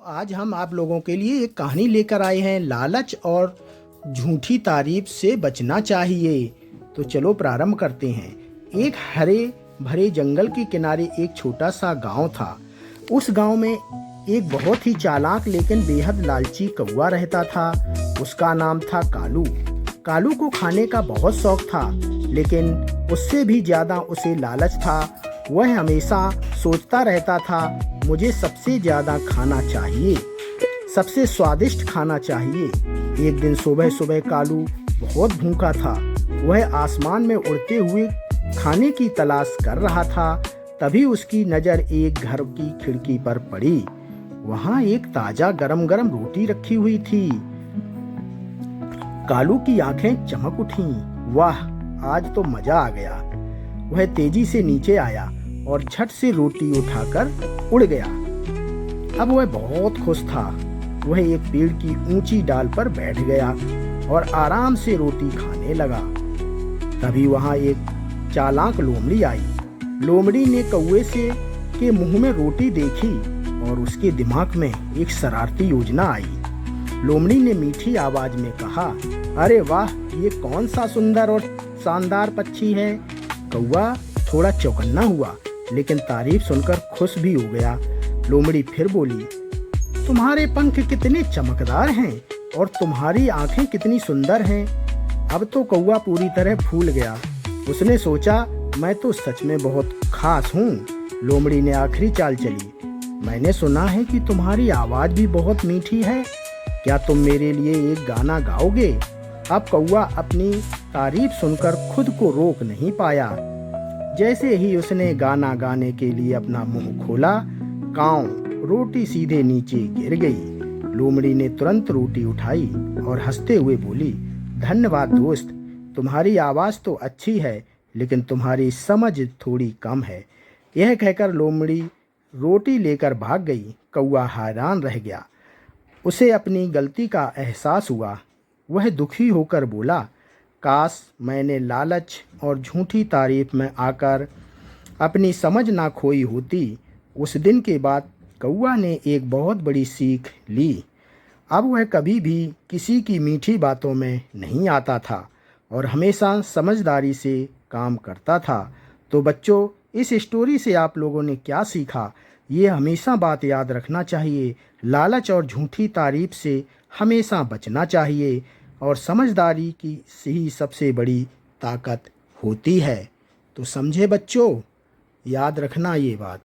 आज हम आप लोगों के लिए एक कहानी लेकर आए हैं, लालच और झूठी तारीफ से बचना चाहिए। तो चलो प्रारंभ करते हैं। एक हरे भरे जंगल के किनारे एक छोटा सा गांव था। उस गांव में एक बहुत ही चालाक लेकिन बेहद लालची कौवा रहता था। उसका नाम था कालू। कालू को खाने का बहुत शौक था, लेकिन उससे भी ज्यादा उसे लालच था। वह हमेशा सोचता रहता था, मुझे सबसे ज्यादा खाना चाहिए, सबसे स्वादिष्ट खाना चाहिए। एक दिन सुबह सुबह कालू बहुत भूखा था। वह आसमान में उड़ते हुए खाने की तलाश कर रहा था। तभी उसकी नजर एक घर की खिड़की पर पड़ी। वहां एक ताजा गरम गरम रोटी रखी हुई थी। कालू की आंखें चमक उठीं। वाह, आज तो मजा आ गया। वह तेजी से नीचे आया और झट से रोटी उठाकर उड़ गया। अब वह बहुत खुश था। वह एक पेड़ की ऊंची डाल पर बैठ गया और आराम से रोटी खाने लगा। तभी वहां एक चालाक लोमड़ी आई। लोमड़ी ने कौवे के मुंह में रोटी देखी और उसके दिमाग में एक शरारती योजना आई। लोमड़ी ने मीठी आवाज में कहा, अरे वाह, ये कौन सा सुंदर और शानदार पक्षी है। कौवा थोड़ा चौकन्ना हुआ, लेकिन तारीफ सुनकर खुश भी हो गया। लोमड़ी फिर बोली, तुम्हारे पंख कितने चमकदार हैं और तुम्हारी आंखें कितनी सुंदर हैं। अब तो कौवा पूरी तरह फूल गया। उसने सोचा, मैं तो सच में बहुत खास हूँ। लोमड़ी ने आखिरी चाल चली, मैंने सुना है कि तुम्हारी आवाज भी बहुत मीठी है। क्या तुम मेरे लिए एक गाना गाओगे? अब कौवा अपनी तारीफ सुनकर खुद को रोक नहीं पाया। जैसे ही उसने गाना गाने के लिए अपना मुंह खोला, कांव, रोटी सीधे नीचे गिर गई। लोमड़ी ने तुरंत रोटी उठाई और हंसते हुए बोली, धन्यवाद दोस्त, तुम्हारी आवाज तो अच्छी है, लेकिन तुम्हारी समझ थोड़ी कम है। यह कहकर लोमड़ी रोटी लेकर भाग गई। कौवा हैरान रह गया। उसे अपनी गलती का एहसास हुआ। वह दुखी होकर बोला, काश मैंने लालच और झूठी तारीफ में आकर अपनी समझ ना खोई होती। उस दिन के बाद कौवा ने एक बहुत बड़ी सीख ली। अब वह कभी भी किसी की मीठी बातों में नहीं आता था और हमेशा समझदारी से काम करता था। तो बच्चों, इस स्टोरी से आप लोगों ने क्या सीखा? ये हमेशा बात याद रखना चाहिए, लालच और झूठी तारीफ से हमेशा बचना चाहिए और समझदारी की ही सबसे बड़ी ताकत होती है। तो समझे बच्चों, याद रखना ये बात।